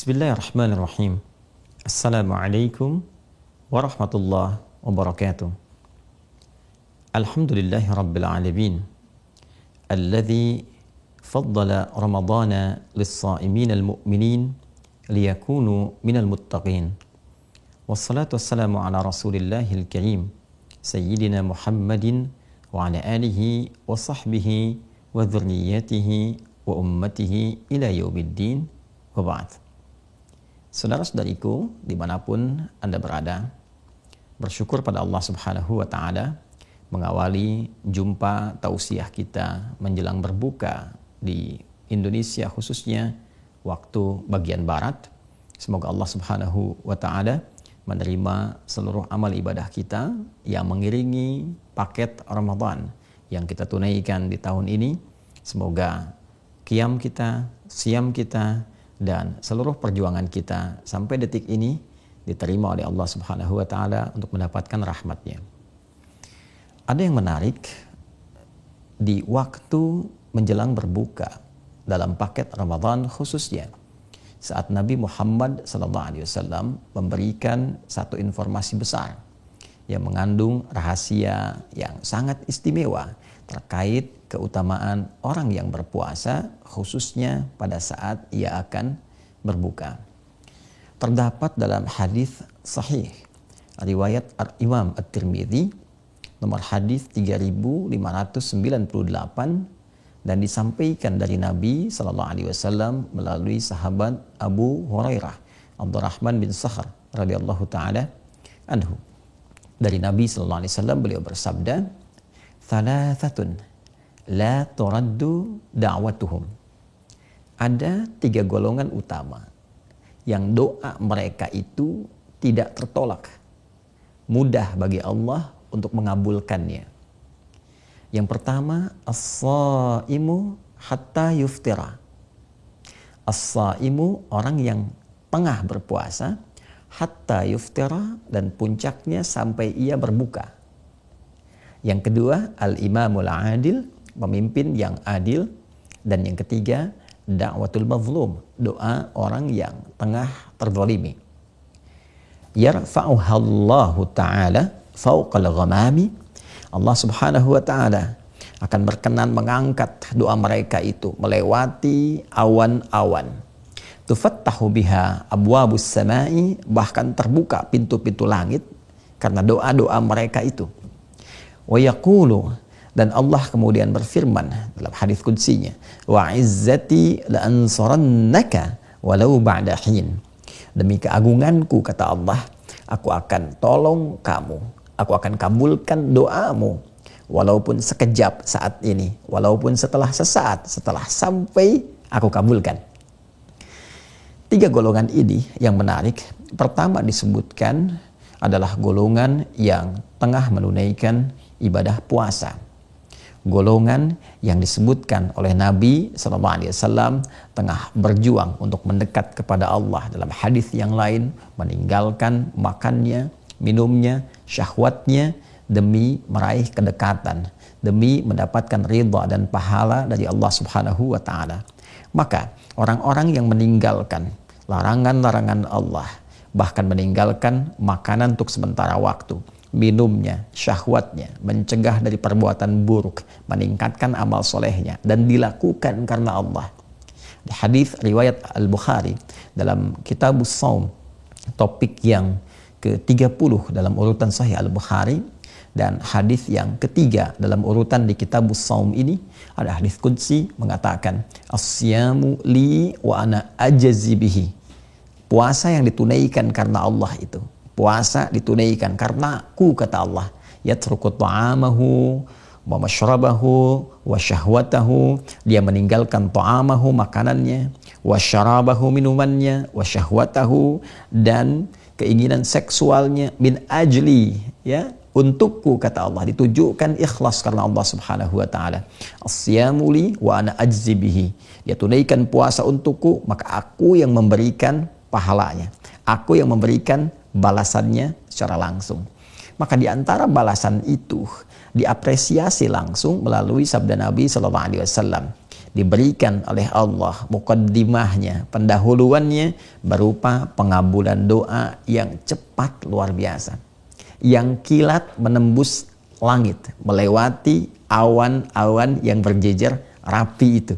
Bismillahirrahmanirrahim. Assalamualaikum warahmatullahi wabarakatuh. Alhamdulillahi rabbil alamin. Alladhi faddala ramadana lis-sa'imin al-mu'minin liyakunu minal muttaqin. Wassalatu wassalamu ala rasulillahil karim Sayyidina Muhammadin wa ala alihi wa sahbihi wa dhurriyyatihi wa ummatihi ila yaumiddin wa ba'd. Saudara-saudariku dimanapun Anda berada, bersyukur pada Allah Subhanahu wa Ta'ala mengawali jumpa tausiah kita menjelang berbuka di Indonesia, khususnya waktu bagian barat. Semoga Allah Subhanahu wa Ta'ala menerima seluruh amal ibadah kita yang mengiringi paket Ramadan yang kita tunaikan di tahun ini. Semoga qiyam kita, siyam kita, dan seluruh perjuangan kita sampai detik ini diterima oleh Allah Subhanahu wa Ta'ala untuk mendapatkan rahmatnya. Ada yang menarik di waktu menjelang berbuka dalam paket Ramadan, khususnya saat Nabi Muhammad SAW memberikan satu informasi besar yang mengandung rahasia yang sangat istimewa terkait keutamaan orang yang berpuasa, khususnya pada saat ia akan berbuka. Terdapat dalam hadis sahih riwayat Imam At-Tirmidzi nomor hadis 3598 dan disampaikan dari Nabi SAW melalui sahabat Abu Hurairah Abdurrahman bin Sakhar radhiyallahu taala anhu. Dari Nabi SAW beliau bersabda, "Thalathatun la turaddu da'watuhum." Ada 3 golongan utama yang doa mereka itu tidak tertolak, mudah bagi Allah untuk mengabulkannya. Yang pertama, as-shaimu hatta yuftira. As-shaimu, orang yang tengah berpuasa, hatta yuftira, dan puncaknya sampai ia berbuka. Yang kedua, al-imamul adil, pemimpin yang adil. Dan yang ketiga, da'watul mazlum, doa orang yang tengah terzalimi. Yarfa'uhallahu ta'ala fauqal ghamami. Allah Subhanahu wa Ta'ala akan berkenan mengangkat doa mereka itu melewati awan-awan. Tufattahu biha abwabus samai, bahkan terbuka pintu-pintu langit karena doa-doa mereka itu. Wa yaqulu, dan Allah kemudian berfirman dalam hadis qudsinya, wa izzati la ansurannaka walau ba'da hin. Demi keagunganku, kata Allah, aku akan tolong kamu, aku akan kabulkan doamu walaupun sekejap saat ini, walaupun setelah sesaat, setelah sampai aku kabulkan. 3 golongan ini yang menarik. Pertama disebutkan adalah golongan yang tengah menunaikan ibadah puasa. Golongan yang disebutkan oleh Nabi SAW tengah berjuang untuk mendekat kepada Allah. Dalam hadis yang lain, meninggalkan makannya, minumnya, syahwatnya demi meraih kedekatan, demi mendapatkan ridha dan pahala dari Allah Subhanahu wa Ta'ala. Maka orang-orang yang meninggalkan larangan-larangan Allah, bahkan meninggalkan makanan untuk sementara waktu, minumnya, syahwatnya, mencegah dari perbuatan buruk, meningkatkan amal solehnya, dan dilakukan karena Allah. Di hadis riwayat Al-Bukhari dalam Kitabus Shaum, topik yang ke-30 dalam urutan Sahih Al-Bukhari, dan hadis yang ketiga dalam urutan di Kitabus Shaum ini, ada hadis qudsi mengatakan, "As-siyamu li wa ana ajzi bihi." Puasa yang ditunaikan karena Allah itu, puasa ditunaikan karena aku, kata Allah. Yatruku ta'amahu wa mashrabahu wa syahwatahu, dia meninggalkan ta'amahu, makanannya, wa syarabahu, minumannya, wa syahwatahu, dan keinginan seksualnya, min ajli, ya, untukku, kata Allah. Ditujukan ikhlas karena Allah Subhanahu wa Ta'ala. As-siyamu li wa ana ajzi bihi. Dia tunaikan puasa untukku, maka aku yang memberikan pahalanya, aku yang memberikan balasannya secara langsung. Maka di antara balasan itu diapresiasi langsung melalui sabda Nabi SAW. diberikan oleh Allah muqaddimahnya, pendahuluannya berupa pengabulan doa yang cepat luar biasa, yang kilat menembus langit, melewati awan-awan yang berjejer rapi itu.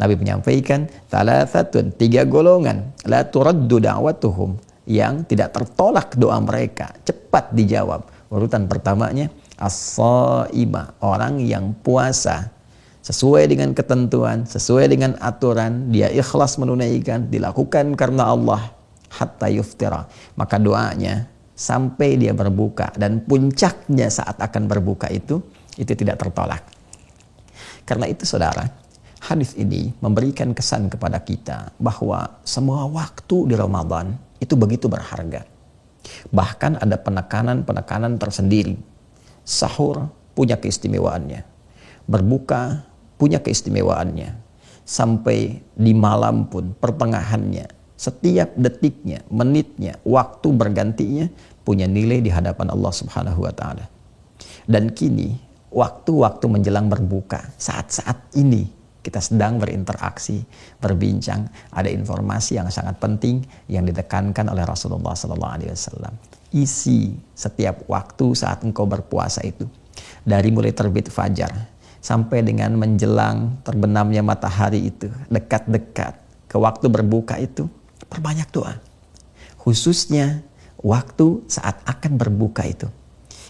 Nabi menyampaikan thalathatun, 3 golongan, la turaddu da'watuhum, yang tidak tertolak doa mereka, cepat dijawab. Urutan pertamanya as-shaima, orang yang puasa sesuai dengan ketentuan, sesuai dengan aturan, dia ikhlas menunaikan, dilakukan karena Allah, hatta yuftira, maka doanya sampai dia berbuka, dan puncaknya saat akan berbuka itu tidak tertolak. Karena itu saudara, hadis ini memberikan kesan kepada kita bahwa semua waktu di Ramadan itu begitu berharga. Bahkan ada penekanan-penekanan tersendiri. Sahur punya keistimewaannya, berbuka punya keistimewaannya, sampai di malam pun pertengahannya, setiap detiknya, menitnya, waktu bergantinya punya nilai di hadapan Allah Subhanahu wa taala. Dan kini waktu-waktu menjelang berbuka, saat-saat ini kita sedang berinteraksi, berbincang, ada informasi yang sangat penting yang ditekankan oleh Rasulullah SAW. Isi setiap waktu saat engkau berpuasa itu, dari mulai terbit fajar sampai dengan menjelang terbenamnya matahari itu, dekat-dekat ke waktu berbuka itu, perbanyak doa. Khususnya waktu saat akan berbuka itu.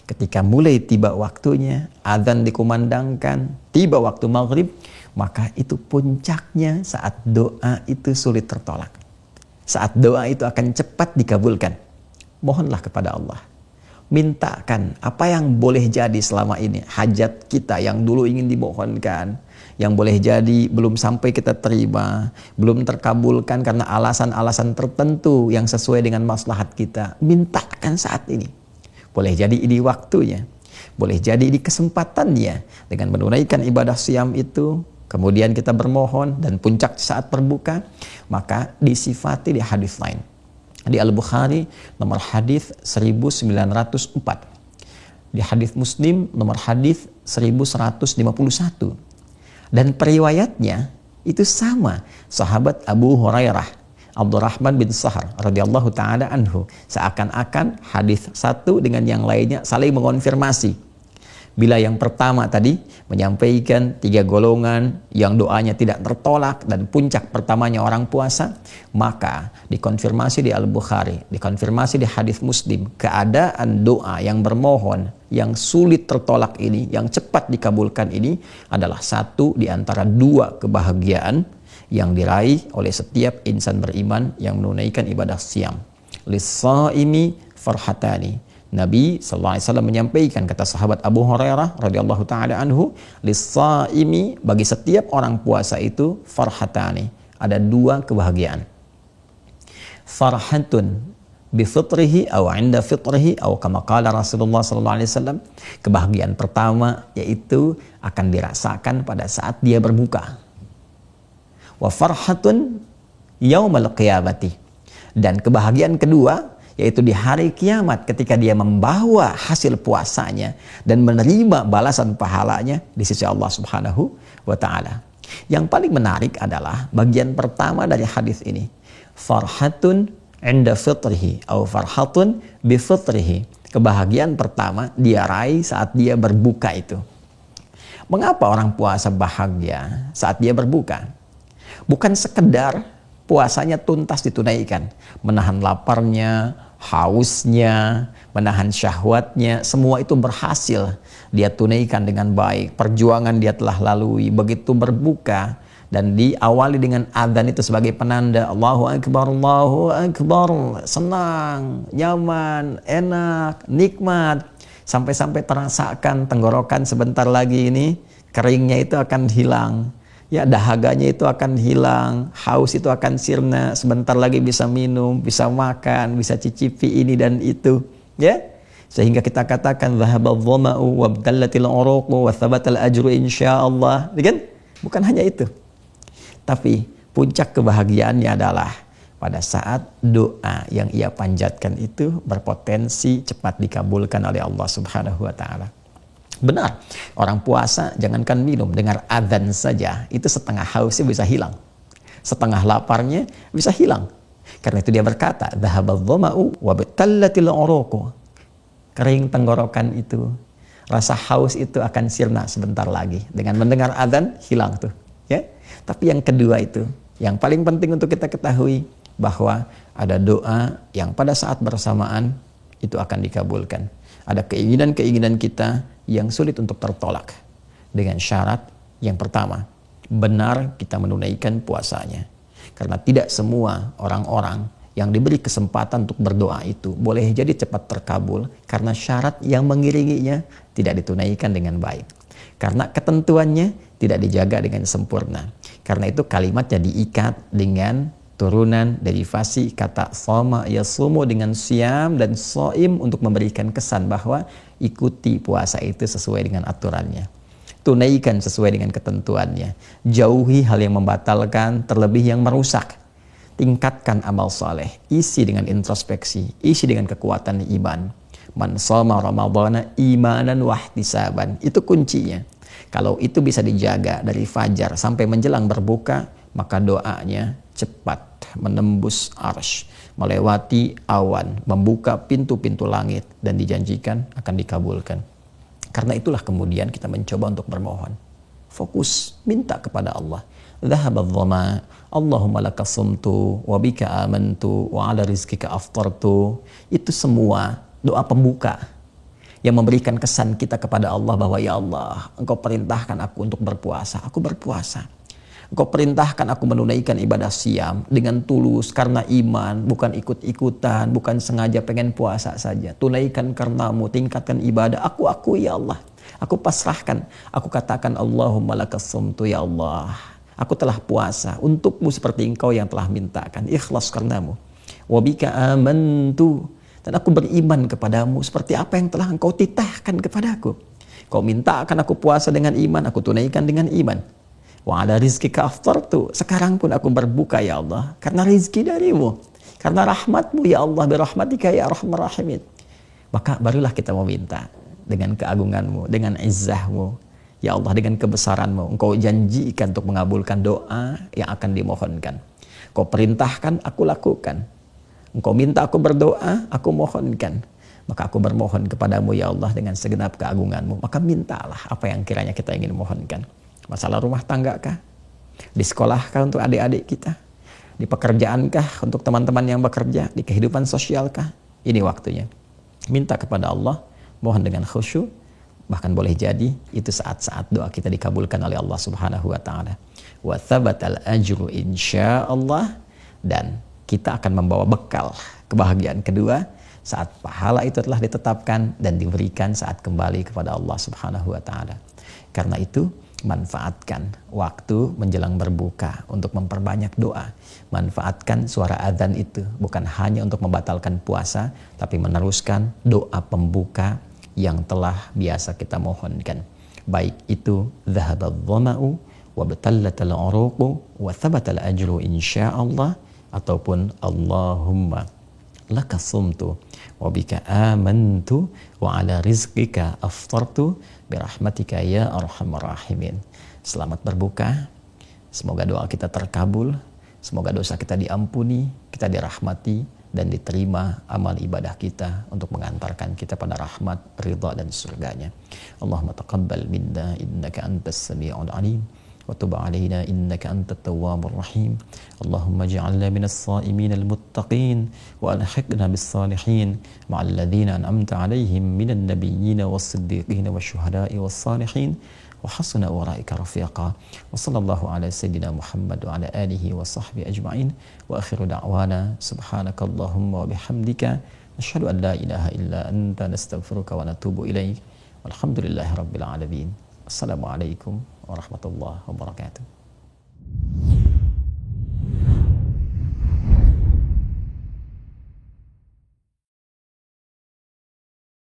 Ketika mulai tiba waktunya, azan dikumandangkan, tiba waktu maghrib, maka itu puncaknya saat doa itu sulit tertolak. Saat doa itu akan cepat dikabulkan. Mohonlah kepada Allah. Mintakan apa yang boleh jadi selama ini. Hajat kita yang dulu ingin dimohonkan, yang boleh jadi belum sampai kita terima, belum terkabulkan karena alasan-alasan tertentu yang sesuai dengan maslahat kita. Mintakan saat ini. Boleh jadi ini waktunya. Boleh jadi ini kesempatannya. Dengan menunaikan ibadah siam itu, kemudian kita bermohon, dan puncak saat berbuka, maka disifati di hadis lain. Di Al-Bukhari nomor hadis 1904. Di hadis Muslim nomor hadis 1151. Dan periwayatnya itu sama. Sahabat Abu Hurairah Abdurrahman bin Sahar radhiyallahu taala anhu, seakan-akan hadis satu dengan yang lainnya saling mengonfirmasi. Bila yang pertama tadi menyampaikan 3 golongan yang doanya tidak tertolak dan puncak pertamanya orang puasa, maka dikonfirmasi di Al-Bukhari, dikonfirmasi di hadis Muslim, keadaan doa yang bermohon yang sulit tertolak ini, yang cepat dikabulkan ini adalah satu di antara 2 kebahagiaan yang diraih oleh setiap insan beriman yang menunaikan ibadah siam. Lis-shaimi farhatani. Nabi SAW menyampaikan, kata sahabat Abu Hurairah radhiyallahu taala anhu, lis-shaimi, bagi setiap orang puasa itu farhatani, ada 2 kebahagiaan. Farhatun bi fitrihi aw 'inda fitrihi aw kama qala Rasulullah SAW. Kebahagiaan pertama yaitu akan dirasakan pada saat dia berbuka. Wa farhatun yaumal qiyamati, dan kebahagiaan kedua yaitu di hari kiamat ketika dia membawa hasil puasanya dan menerima balasan pahalanya di sisi Allah Subhanahu wa taala. Yang paling menarik adalah bagian pertama dari hadis ini, farhatun 'inda fitrihi atau farhatun bi fitrihi. Kebahagiaan pertama dia raih saat dia berbuka itu. Mengapa orang puasa bahagia saat dia berbuka? Bukan sekedar puasanya tuntas ditunaikan, menahan laparnya, hausnya, menahan syahwatnya, semua itu berhasil dia tunaikan dengan baik. Perjuangan dia telah lalui. Begitu berbuka dan diawali dengan adzan itu sebagai penanda Allahu Akbar, Allahu Akbar, senang, nyaman, enak, nikmat, sampai-sampai terasakan tenggorokan sebentar lagi ini keringnya itu akan hilang. Ya, dahaganya itu akan hilang, haus itu akan sirna, sebentar lagi bisa minum, bisa makan, bisa cicipi ini dan itu, ya. Sehingga kita katakan dhahabadh dhama'u wabtallatil uruqu wa thabatal ajru insyaallah, kan? Bukan hanya itu. Tapi puncak kebahagiaannya adalah pada saat doa yang ia panjatkan itu berpotensi cepat dikabulkan oleh Allah Subhanahu wa taala. Benar, orang puasa jangankan minum, dengar adzan saja, itu setengah hausnya bisa hilang. Setengah laparnya bisa hilang. Karena itu dia berkata, "Dhahabadh dhama'u wa batallatil uruqu." Kering tenggorokan itu, rasa haus itu akan sirna sebentar lagi. Dengan mendengar adzan, hilang tuh. Ya. Tapi yang kedua itu, yang paling penting untuk kita ketahui, bahwa ada doa yang pada saat bersamaan itu akan dikabulkan. Ada keinginan-keinginan kita yang sulit untuk tertolak. Dengan syarat yang pertama, benar kita menunaikan puasanya. Karena tidak semua orang-orang yang diberi kesempatan untuk berdoa itu boleh jadi cepat terkabul karena syarat yang mengiringinya tidak ditunaikan dengan baik. Karena ketentuannya tidak dijaga dengan sempurna. Karena itu kalimatnya diikat dengan turunan derivasi kata shoma yasumu dengan siam dan soim untuk memberikan kesan bahwa ikuti puasa itu sesuai dengan aturannya. Tunaikan sesuai dengan ketentuannya. Jauhi hal yang membatalkan, terlebih yang merusak. Tingkatkan amal soleh. Isi dengan introspeksi. Isi dengan kekuatan iman. Man shoma ramadhana imanan wahtisaban. Itu kuncinya. Kalau itu bisa dijaga dari fajar sampai menjelang berbuka, maka doanya cepat menembus arsy, melewati awan, membuka pintu-pintu langit, dan dijanjikan akan dikabulkan. Karena itulah kemudian kita mencoba untuk bermohon. Fokus, minta kepada Allah. Dhahabadh dhama, Allahumma laka sumtu, wa bika amantu, wa ala rizkika aftartu. Itu semua doa pembuka yang memberikan kesan kita kepada Allah bahwa ya Allah, Engkau perintahkan aku untuk berpuasa. Aku berpuasa. Engkau perintahkan aku menunaikan ibadah siam dengan tulus karena iman, bukan ikut-ikutan, bukan sengaja pengen puasa saja. Tunaikan karenamu, tingkatkan ibadah. Aku akui ya Allah. Aku pasrahkan. Aku katakan Allahumma lakas sumtu ya Allah. Aku telah puasa untukmu seperti engkau yang telah mintakan. Ikhlas karenamu. Wabika amantu. Dan aku beriman kepadamu seperti apa yang telah engkau titahkan kepadaku. Kau mintakan aku puasa dengan iman, aku tunaikan dengan iman. Wa ala rizkika aftartu. Sekarang pun aku berbuka ya Allah. Karena rizki darimu. Karena rahmatmu ya Allah. Birahmatika ya arhamar rahimin. Maka barulah kita meminta. Dengan keagunganmu. Dengan izzahmu. Ya Allah, dengan kebesaranmu. Engkau janjikan untuk mengabulkan doa yang akan dimohonkan. Kau perintahkan, aku lakukan. Engkau minta aku berdoa, aku mohonkan. Maka aku bermohon kepadamu ya Allah dengan segenap keagunganmu. Maka mintalah apa yang kiranya kita ingin mohonkan. Masalah rumah tangga kah? Di sekolah kah untuk adik-adik kita? Di pekerjaan kah untuk teman-teman yang bekerja? Di kehidupan sosial kah? Ini waktunya. Minta kepada Allah, mohon dengan khusyuk. Bahkan boleh jadi itu saat-saat doa kita dikabulkan oleh Allah Subhanahu wa taala. Wa tsabatal ajru insyaallah, dan kita akan membawa bekal kebahagiaan kedua saat pahala itu telah ditetapkan dan diberikan saat kembali kepada Allah Subhanahu wa taala. Karena itu manfaatkan waktu menjelang berbuka untuk memperbanyak doa. Manfaatkan suara adzan itu bukan hanya untuk membatalkan puasa, tapi meneruskan doa pembuka yang telah biasa kita mohonkan. Baik itu dhahabadh dhama'u wa batallatal uruqu wa thabatal ajru insyaallah, ataupun Allahumma laka sumtu wa bika amantu wa ala rizqika aftartu birahmatika ya arhamar rahimin. Selamat berbuka. Semoga doa kita terkabul, semoga dosa kita diampuni, kita dirahmati dan diterima amal ibadah kita untuk mengantarkan kita pada rahmat, ridha dan surganya. Allahumma taqabbal minna innaka antas sami'ul alim wa tub alaina innaka antat tawwabur rahim. Allahumma ij'alna minas sha'imin al-muttaqin wa alhiqna bis salihin ma'al ladzina an'amta 'alaihim minan nabiyyin was-siddiqin wasyuhada'i was-salihin wa hasuna ulaika rafiqa. Wa sallallahu ala sayyidina Muhammad wa ala alihi wa sahbihi ajma'in. Wa akhiru da'wana subhanakallahumma wa bihamdika nashhadu an la ilaha illa anta nastaghfiruka wa natubu ilaik. Walhamdulillahi rabbil alamin. Assalamualaikum warahmatullahi wabarakatuh.